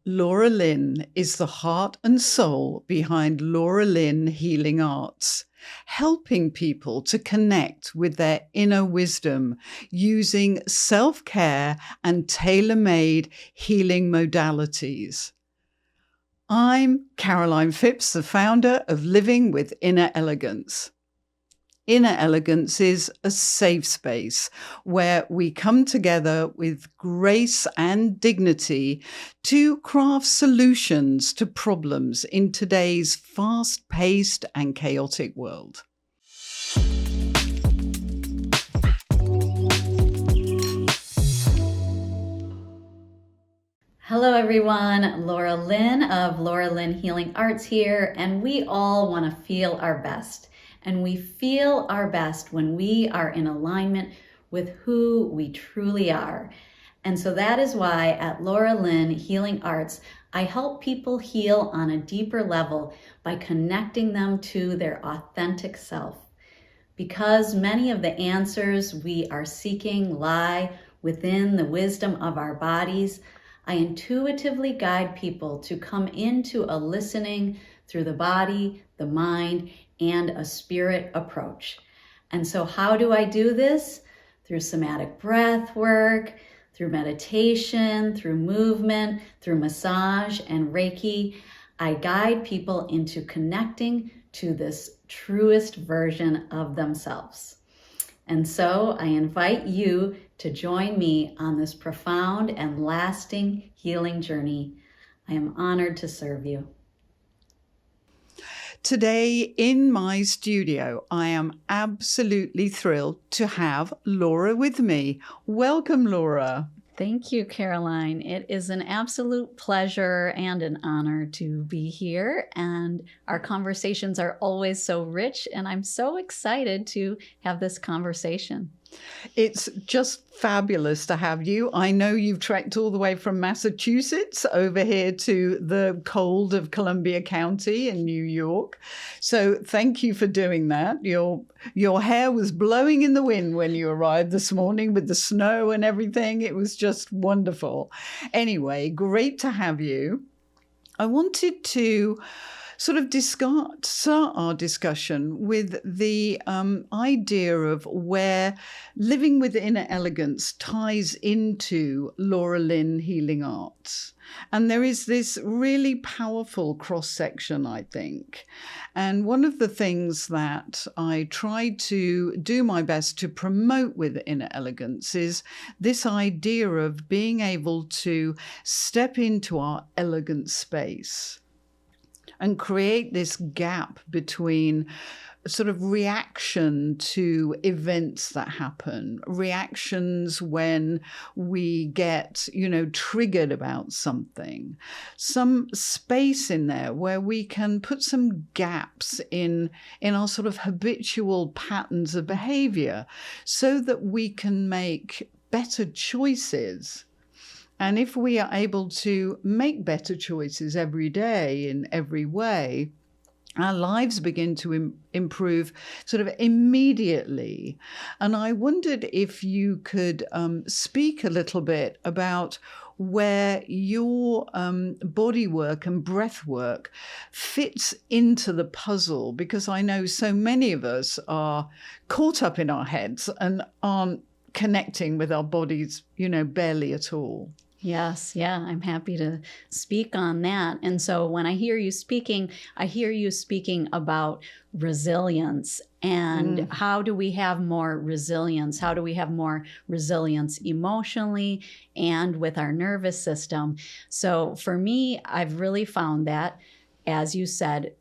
Laura Lin is the heart and soul behind Laura Lin Healing Arts, helping people to connect with their inner wisdom using self-care and tailor-made healing modalities. I'm Caroline Phipps, the founder of Living With Inner Elegance. Inner Elegance is a safe space where we come together with grace and dignity to craft solutions to problems in today's fast-paced and chaotic world. Hello everyone, Laura Lin of Laura Lin Healing Arts here, and we all want to feel our best. And we feel our best when we are in alignment with who we truly are. And so that is why at Laura Lin Healing Arts, I help people heal on a deeper level by connecting them to their authentic self. Because many of the answers we are seeking lie within the wisdom of our bodies, I intuitively guide people to come into a listening through the body, the mind, and a spirit approach. And so how do I do this? Through somatic breath work, through meditation, through movement, through massage and Reiki. I guide people into connecting to this truest version of themselves. And so I invite you to join me on this profound and lasting healing journey. I am honored to serve you. Today in my studio, I am absolutely thrilled to have Laura with me. Welcome, Laura. Thank you, Caroline. It is an absolute pleasure and an honor to be here. And our conversations are always so rich, and I'm so excited to have this conversation. It's just fabulous to have you. I know you've trekked all the way from Massachusetts over here to the cold of Columbia County in New York. So thank you for doing that. Your hair was blowing in the wind when you arrived this morning with the snow and everything. It was just wonderful. Anyway, great to have you. I wanted to sort of start our discussion with the idea of where Living with Inner Elegance ties into Laura Lin Healing Arts. And there is this really powerful cross-section, I think. And one of the things that I try to do my best to promote with Inner Elegance is this idea of being able to step into our elegant space and create this gap between sort of reaction to events that happen, reactions when we get, triggered about something, some space in there where we can put some gaps in our sort of habitual patterns of behavior so that we can make better choices. And if we are able to make better choices every day in every way, our lives begin to improve sort of immediately. And I wondered if you could speak a little bit about where your body work and breath work fits into the puzzle, because I know so many of us are caught up in our heads and aren't connecting with our bodies, barely at all. Yes, yeah, I'm happy to speak on that. And so when I hear you speaking about resilience and how do we have more resilience? How do we have more resilience emotionally and with our nervous system? So for me, I've really found that, as you said,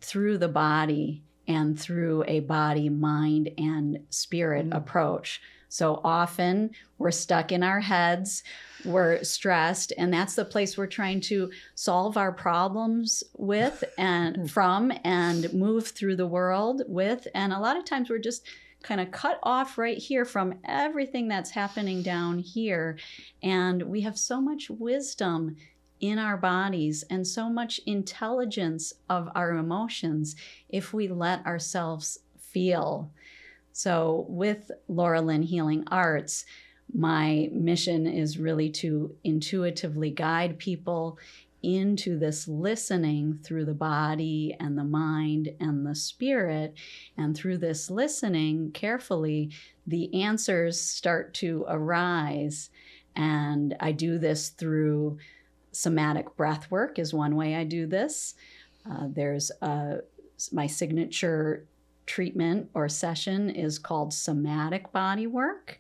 through the body and through a body, mind, and spirit approach. So often we're stuck in our heads, we're stressed, and that's the place we're trying to solve our problems with and from and move through the world with. And a lot of times we're just kind of cut off right here from everything that's happening down here. And we have so much wisdom in our bodies and so much intelligence of our emotions if we let ourselves feel. So with Laura Lin Healing Arts, my mission is really to intuitively guide people into this listening through the body and the mind and the spirit. And through this listening carefully, the answers start to arise. And I do this through somatic breath work is one way I do this. There's my signature treatment or session is called somatic body work.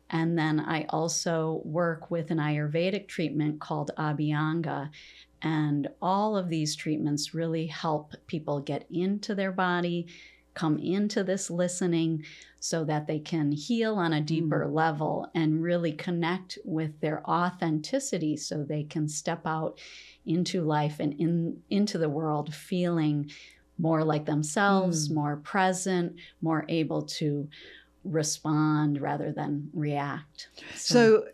And then I also work with an Ayurvedic treatment called Abhyanga. And all of these treatments really help people get into their body, come into this listening so that they can heal on a deeper level and really connect with their authenticity so they can step out into life and into the world feeling more like themselves, more present, more able to respond rather than react. So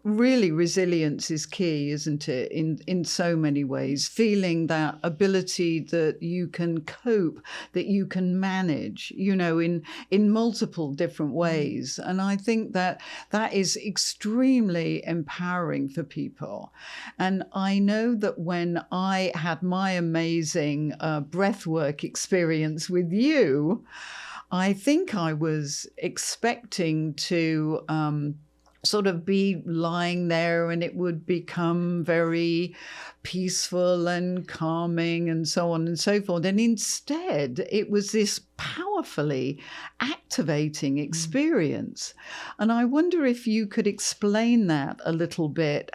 really resilience is key, isn't it? In so many ways, feeling that ability that you can cope, that you can manage, in multiple different ways. And I think that is extremely empowering for people. And I know that when I had my amazing breathwork experience with you, I think I was expecting to sort of be lying there and it would become very peaceful and calming and so on and so forth. And instead, it was this powerfully activating experience. And I wonder if you could explain that a little bit,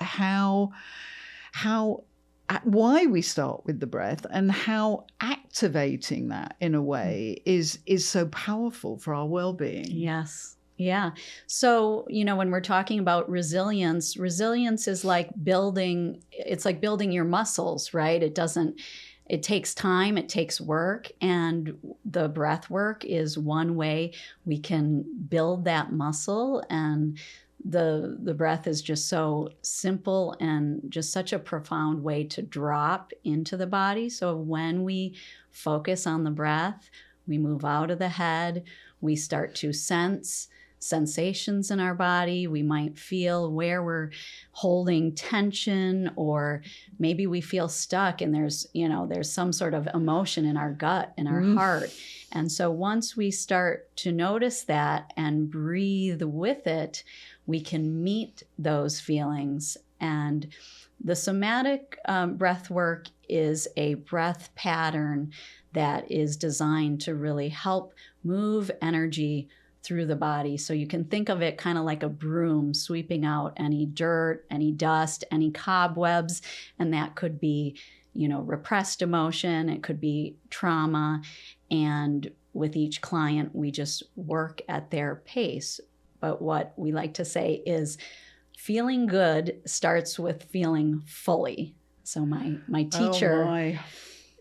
why we start with the breath and how activating that in a way is so powerful for our well-being. Yes. Yeah. So, when we're talking about resilience is like building your muscles, right? It takes time, it takes work, and the breath work is one way we can build that muscle. And the breath is just so simple and just such a profound way to drop into the body. So when we focus on the breath, we move out of the head, we start to sense sensations in our body. We might feel where we're holding tension, or maybe we feel stuck and there's some sort of emotion in our gut, in our heart. And so once we start to notice that and breathe with it, we can meet those feelings. And the somatic breath work is a breath pattern that is designed to really help move energy through the body. So you can think of it kind of like a broom sweeping out any dirt, any dust, any cobwebs. And that could be, repressed emotion. It could be trauma. And with each client, we just work at their pace. But what we like to say is feeling good starts with feeling fully. So my teacher,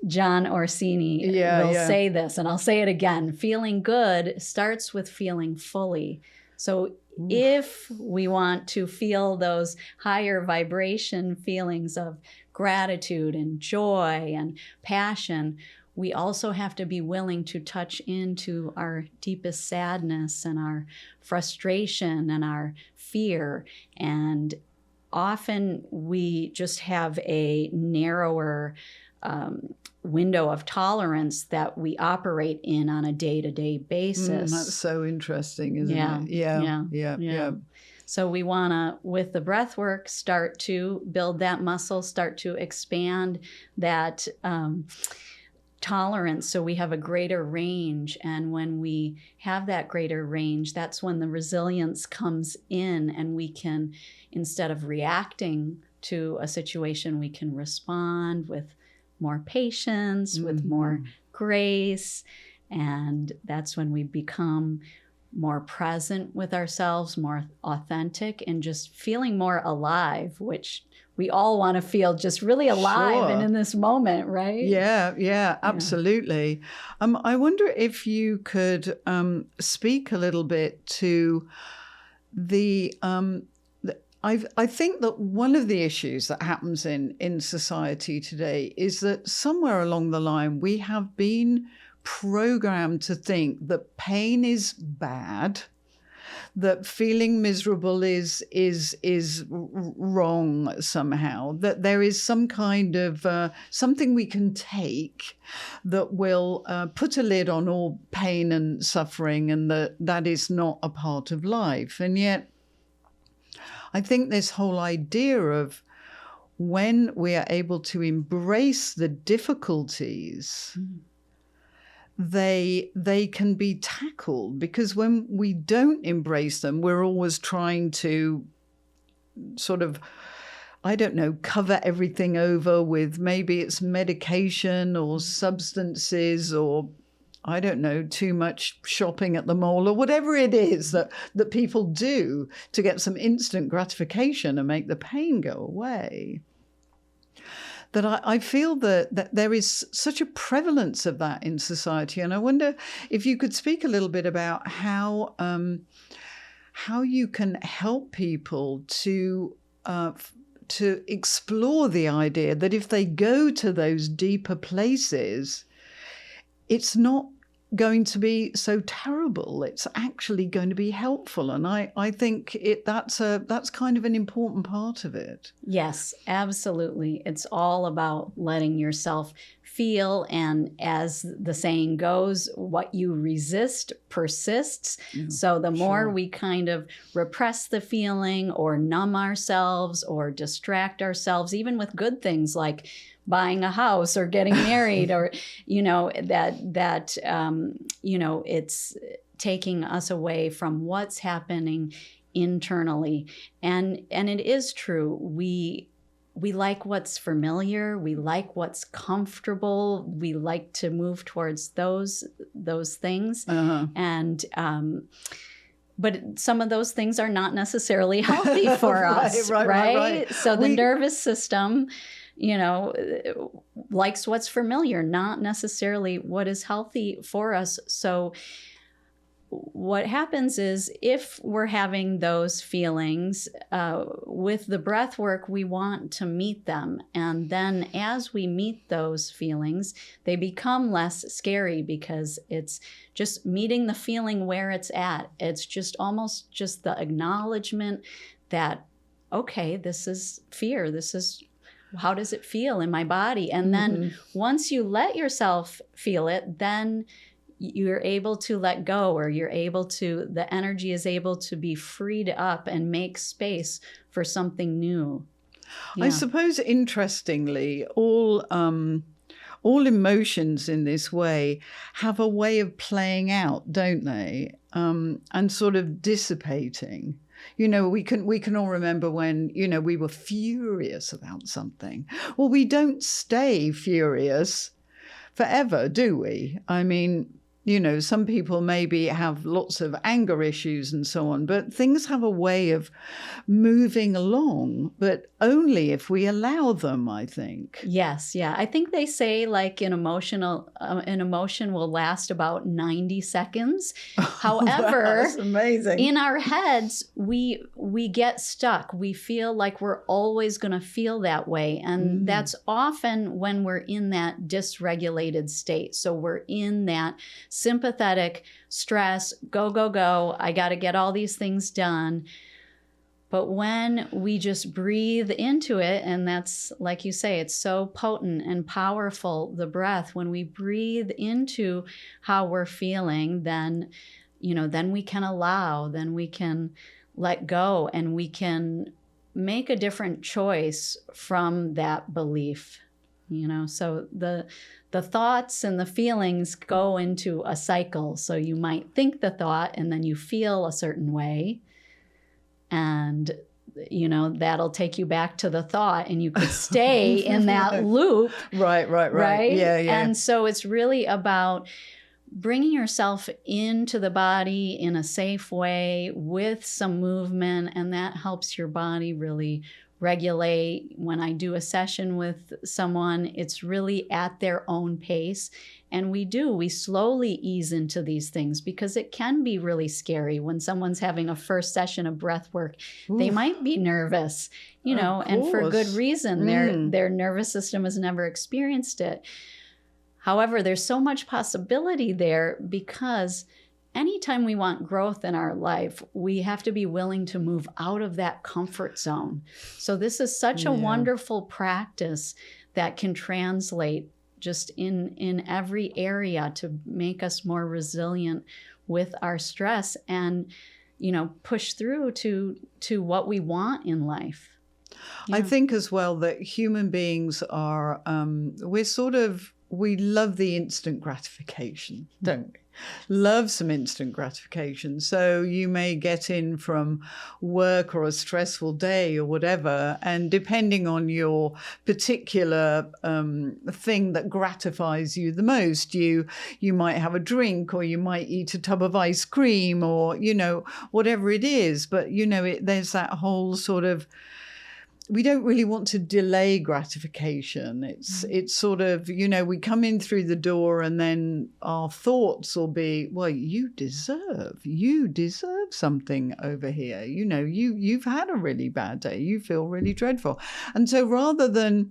John Orsini, will say this, and I'll say it again. Feeling good starts with feeling fully. So if we want to feel those higher vibration feelings of gratitude and joy and passion, we also have to be willing to touch into our deepest sadness and our frustration and our fear. And often we just have a narrower window of tolerance that we operate in on a day-to-day basis. That's so interesting, isn't it? Yeah. So we want to, with the breath work, start to build that muscle, start to expand that tolerance so we have a greater range. And when we have that greater range, that's when the resilience comes in, and we can, instead of reacting to a situation, we can respond with more patience, with more grace. And that's when we become more present with ourselves, more authentic, and just feeling more alive, which we all want to feel just really alive and in this moment, right? Yeah, absolutely. I wonder if you could speak a little bit to the I think that one of the issues that happens in society today is that somewhere along the line we have been programmed to think that pain is bad, that feeling miserable is wrong somehow, that there is some kind of something we can take that will put a lid on all pain and suffering, and that is not a part of life. And yet I think this whole idea of when we are able to embrace the difficulties, they can be tackled, because when we don't embrace them, we're always trying to sort of, I don't know, cover everything over with, maybe it's medication or substances, or I don't know, too much shopping at the mall, or whatever it is that people do to get some instant gratification and make the pain go away. That I feel that there is such a prevalence of that in society. And I wonder if you could speak a little bit about how you can help people to explore the idea that if they go to those deeper places, it's not going to be so terrible. It's actually going to be helpful. And I think that's kind of an important part of it. Yes, absolutely. It's all about letting yourself feel. And as the saying goes, what you resist persists. So the more we kind of repress the feeling or numb ourselves or distract ourselves, even with good things like buying a house or getting married, or, it's taking us away from what's happening internally. And it is true. We like what's familiar. We like what's comfortable. We like to move towards those things. And, but some of those things are not necessarily healthy for us, right? So the nervous system, likes what's familiar, not necessarily what is healthy for us. So what happens is, if we're having those feelings, with the breath work, we want to meet them. And then as we meet those feelings, they become less scary, because it's just meeting the feeling where it's at. It's just almost just the acknowledgement that, okay, this is fear. This is, how does it feel in my body? And then once you let yourself feel it, then you're able to let go, or the energy is able to be freed up and make space for something new. Yeah. I suppose, interestingly, all emotions in this way have a way of playing out, don't they? And sort of dissipating. We can all remember when, we were furious about something. Well, we don't stay furious forever, do we? I mean, some people maybe have lots of anger issues and so on, but things have a way of moving along, but only if we allow them, I think. Yes. Yeah. I think they say like an emotion will last about 90 seconds. However, wow, that's amazing. In our heads, we get stuck. We feel like we're always going to feel that way. And that's often when we're in that dysregulated state. So we're in that sympathetic stress, go, I got to get all these things done. But when we just breathe into it, and that's, like you say, it's so potent and powerful, the breath, when we breathe into how we're feeling, then, then we can allow, then we can let go, and we can make a different choice from that belief. So the thoughts and the feelings go into a cycle. So you might think the thought, and then you feel a certain way. And, that'll take you back to the thought, and you could stay in that loop. Right. Yeah. And so it's really about bringing yourself into the body in a safe way with some movement, and that helps your body really regulate. When I do a session with someone, it's really at their own pace. And we slowly ease into these things, because it can be really scary when someone's having a first session of breath work. Oof. They might be nervous, and for good reason. Their nervous system has never experienced it. However, there's so much possibility there, because anytime we want growth in our life, we have to be willing to move out of that comfort zone. So this is such a wonderful practice that can translate just in every area to make us more resilient with our stress and, push through to what we want in life. Yeah. I think as well that human beings are, we love the instant gratification, don't we? Love some instant gratification. So you may get in from work or a stressful day or whatever, and depending on your particular thing that gratifies you the most, you might have a drink, or you might eat a tub of ice cream, or whatever it is. But there's that whole sort of, we don't really want to delay gratification. It's sort of, we come in through the door and then our thoughts will be, well, you deserve something over here. You've had a really bad day. You feel really dreadful. And so rather than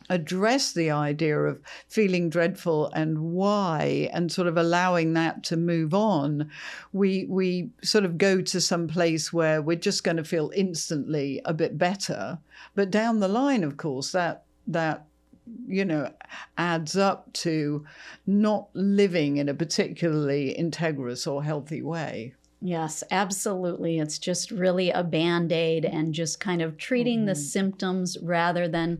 address the idea of feeling dreadful and why, and sort of allowing that to move on, we sort of go to some place where we're just going to feel instantly a bit better. But down the line, of course, that adds up to not living in a particularly integrous or healthy way. Yes, absolutely. It's just really a Band-Aid and just kind of treating the symptoms rather than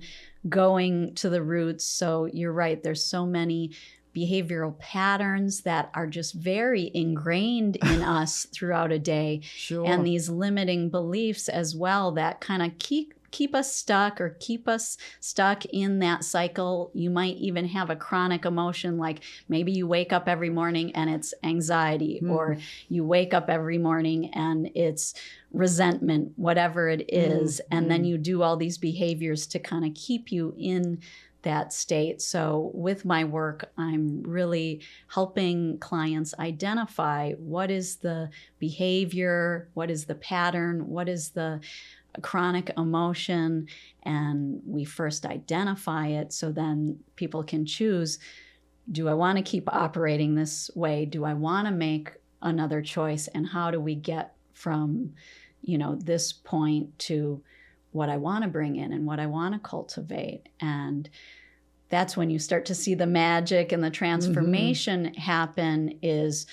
going to the roots. So you're right. There's so many behavioral patterns that are just very ingrained in us throughout a day. Sure. And these limiting beliefs as well that kind of keep us stuck or keep us stuck in that cycle. You might even have a chronic emotion, like maybe you wake up every morning and it's anxiety, or you wake up every morning and it's resentment, whatever it is. And then you do all these behaviors to kind of keep you in that state. So with my work, I'm really helping clients identify what is the behavior, what is the pattern, what is the chronic emotion, and we first identify it so then people can choose, do I want to keep operating this way? Do I want to make another choice? And how do we get from, this point to what I want to bring in and what I want to cultivate? And that's when you start to see the magic and the transformation happen, is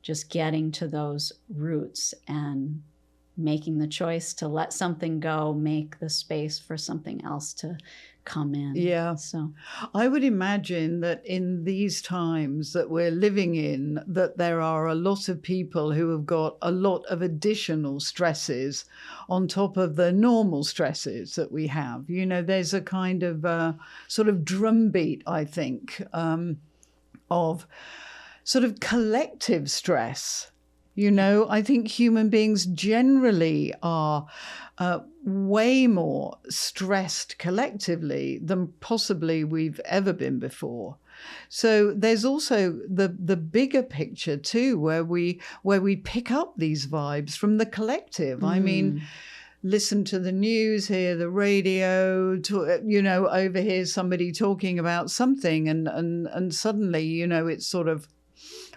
just getting to those roots and making the choice to let something go, make the space for something else to come in. Yeah. So I would imagine that in these times that we're living in, that there are a lot of people who have got a lot of additional stresses on top of the normal stresses that we have. There's a kind of sort of drumbeat, I think, of sort of collective stress. I think human beings generally are way more stressed collectively than possibly we've ever been before. So there's also the bigger picture too, where we pick up these vibes from the collective. I mean, listen to the news, hear the radio, overhear somebody talking about something, and suddenly, it's sort of,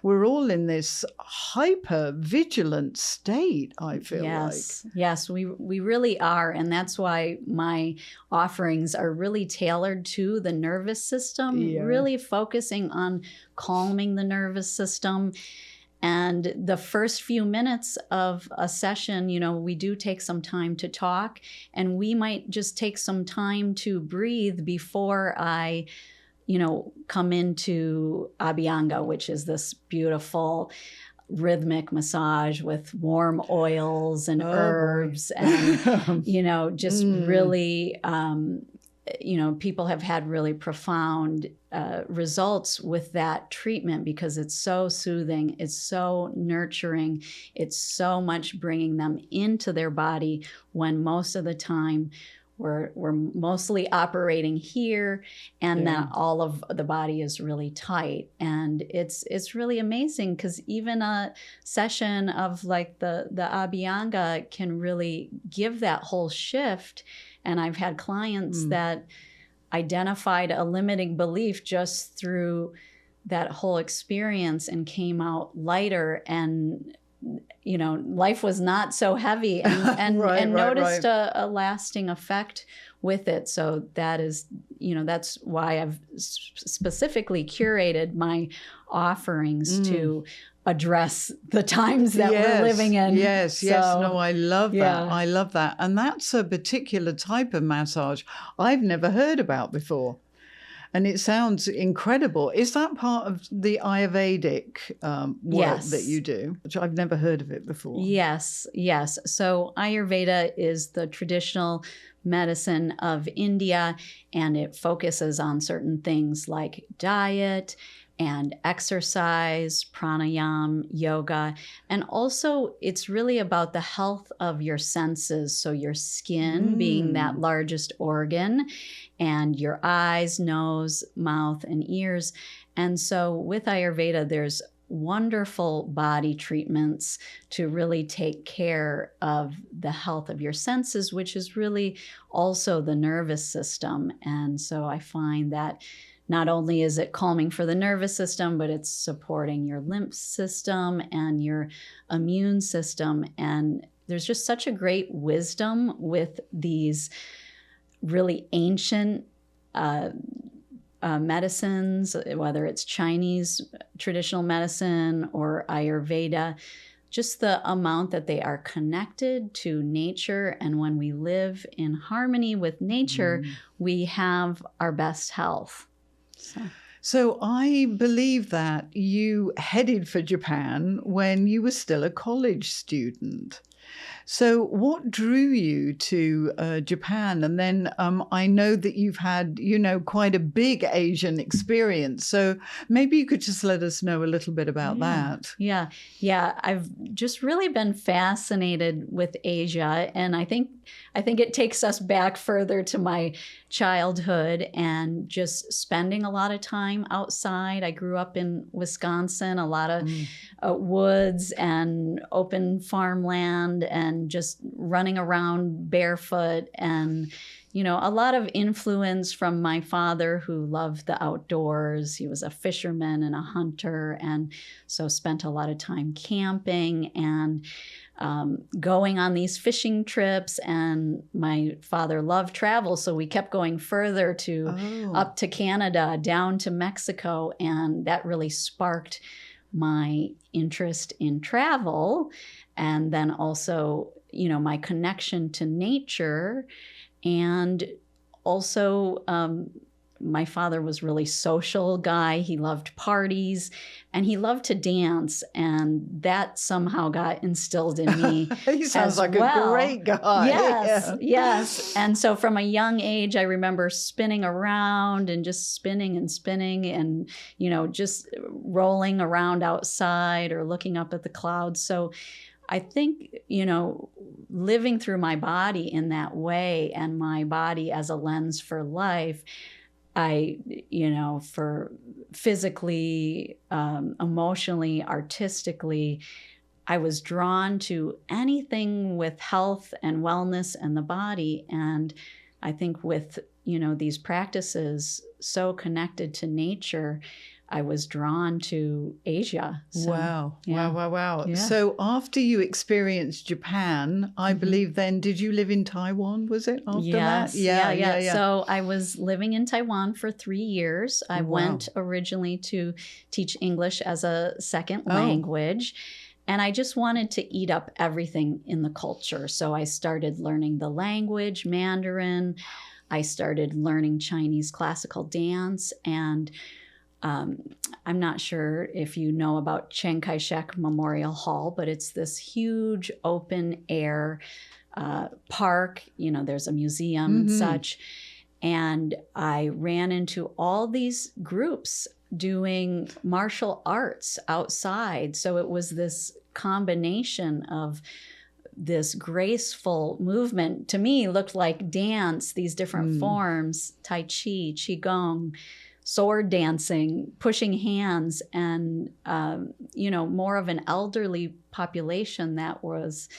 we're all in this hyper vigilant state, I feel like. Yes, we really are. And that's why my offerings are really tailored to the nervous system, really focusing on calming the nervous system. And the first few minutes of a session, we do take some time to talk, and we might just take some time to breathe before I come into Abhyanga, which is this beautiful rhythmic massage with warm oils and herbs and, just really, people have had really profound results with that treatment because it's so soothing, it's so nurturing, it's so much bringing them into their body when most of the time we're mostly operating here, and then all of the body is really tight. And it's really amazing because even a session of like the Abhyanga can really give that whole shift. And I've had clients that identified a limiting belief just through that whole experience and came out lighter, and life was not so heavy, and Right, noticed right. a lasting effect with it. So that is, that's why I've specifically curated my offerings to address the times that we're living in. Yes. No, I love that. Yeah. I love that. And that's a particular type of massage I've never heard about before. And it sounds incredible. Is that part of the Ayurvedic work that you do? Which I've never heard of it before. Yes. So Ayurveda is the traditional medicine of India, and it focuses on certain things like diet and exercise, pranayama, yoga. And also it's really about the health of your senses. So your skin being that largest organ, and your eyes, nose, mouth, and ears. And so with Ayurveda, there's wonderful body treatments to really take care of the health of your senses, which is really also the nervous system. And so I find that not only is it calming for the nervous system, but it's supporting your lymph system and your immune system. And there's just such a great wisdom with these really ancient medicines, whether it's Chinese traditional medicine or Ayurveda, just the amount that they are connected to nature. And when we live in harmony with nature, we have our best health. So I believe that you headed for Japan when you were still a college student. So what drew you to Japan? And then I know that you've had, quite a big Asian experience. So maybe you could just let us know a little bit about that. Yeah. I've just really been fascinated with Asia. And I think it takes us back further to my childhood and just spending a lot of time outside. I grew up in Wisconsin, a lot of woods and open farmland, and just running around barefoot, and a lot of influence from my father, who loved the outdoors. He was a fisherman and a hunter, and so spent a lot of time camping and going on these fishing trips. And my father loved travel, so we kept going further up to Canada, down to Mexico, and that really sparked my interest in travel. And then also, my connection to nature. And also, my father was really social guy. He loved parties and he loved to dance. And that somehow got instilled in me. He sounds like a great guy. Yes. And so from a young age, I remember spinning around and just spinning and, just rolling around outside or looking up at the clouds. So I think, living through my body in that way, and my body as a lens for life, for physically, emotionally, artistically, I was drawn to anything with health and wellness and the body. And I think with, these practices so connected to nature, I was drawn to Asia. So, Wow. Yeah. So after you experienced Japan, I believe then, did you live in Taiwan, was it, after that? Yeah. So I was living in Taiwan for 3 years. I went originally to teach English as a second language. And I just wanted to eat up everything in the culture. So I started learning the language, Mandarin. I started learning Chinese classical dance, and I'm not sure if you know about Chiang Kai-shek Memorial Hall, but it's this huge open air park. There's a museum and such. And I ran into all these groups doing martial arts outside. So it was this combination of this graceful movement. To me, looked like dance, these different forms, Tai Chi, Qigong, sword dancing, pushing hands, and, more of an elderly population that was,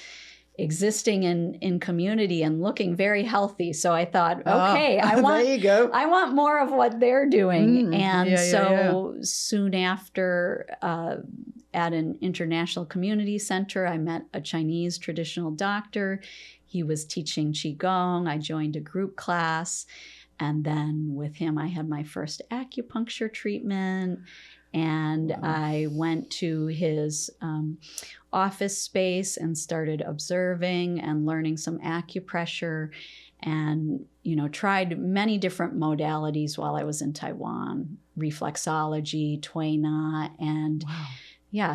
existing in community and looking very healthy. So I thought, okay, there you go. I want more of what they're doing. Yeah. Soon after, at an international community center, I met a Chinese traditional doctor. He was teaching Qigong. I joined a group class. And then with him, I had my first acupuncture treatment. And I went to his office space and started observing and learning some acupressure, and, tried many different modalities while I was in Taiwan, reflexology, Tui Na. And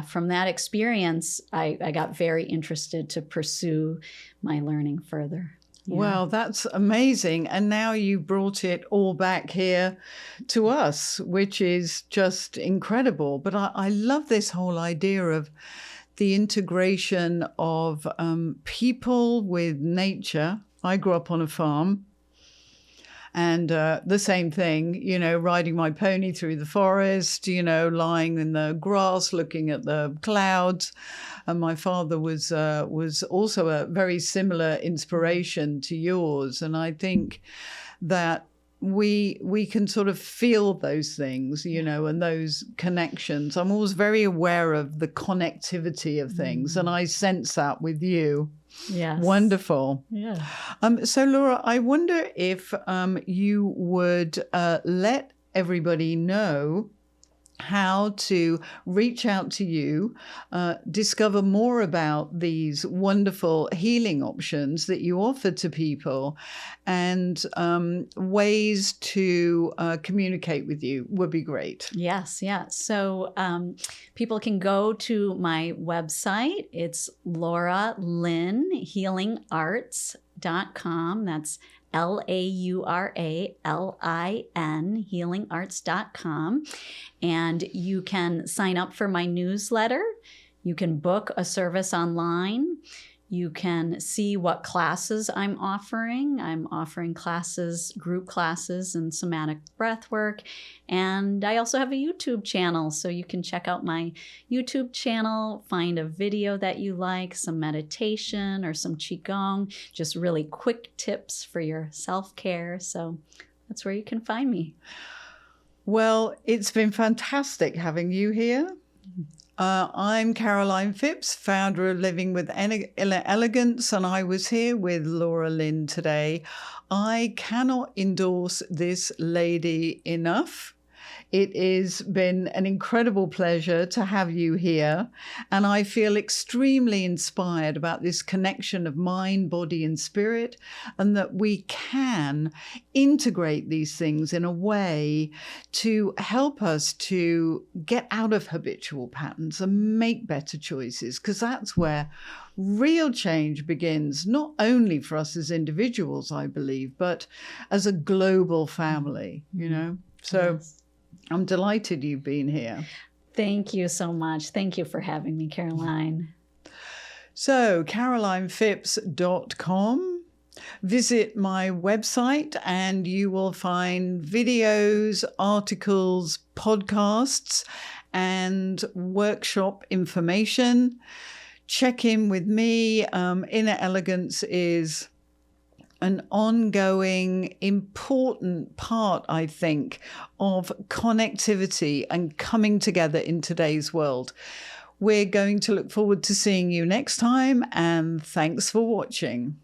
from that experience, I got very interested to pursue my learning further. Yeah. Well, that's amazing. And now you brought it all back here to us, which is just incredible. But I love this whole idea of the integration of people with nature. I grew up on a farm. And the same thing, riding my pony through the forest, lying in the grass, looking at the clouds. And my father was also a very similar inspiration to yours. And I think that we can sort of feel those things, and those connections. I'm always very aware of the connectivity of things, and I sense that with you. Yes. Wonderful. Yeah. So, Laura, I wonder if you would let everybody know how to reach out to you, discover more about these wonderful healing options that you offer to people, and ways to communicate with you would be great. Yes, yeah. So people can go to my website. It's Laura Lin Healing Arts.com. That's LauraLin healingarts.com. And you can sign up for my newsletter. You can book a service online. You can see what classes I'm offering. I'm offering classes, group classes in somatic breathwork. And I also have a YouTube channel, so you can check out my YouTube channel, find a video that you like, some meditation or some Qigong, just really quick tips for your self-care. So that's where you can find me. Well, it's been fantastic having you here. I'm Caroline Phipps, founder of Living With Inner Elegance, and I was here with Laura Lin today. I cannot endorse this lady enough. It has been an incredible pleasure to have you here, and I feel extremely inspired about this connection of mind, body, and spirit, and that we can integrate these things in a way to help us to get out of habitual patterns and make better choices, because that's where real change begins, not only for us as individuals, I believe, but as a global family, So yes. I'm delighted you've been here. Thank you so much. Thank you for having me, Caroline. So, CarolinePhipps.com. Visit my website and you will find videos, articles, podcasts, and workshop information. Check in with me. Inner Elegance is an ongoing, important part, I think, of connectivity and coming together in today's world. We're going to look forward to seeing you next time, and thanks for watching.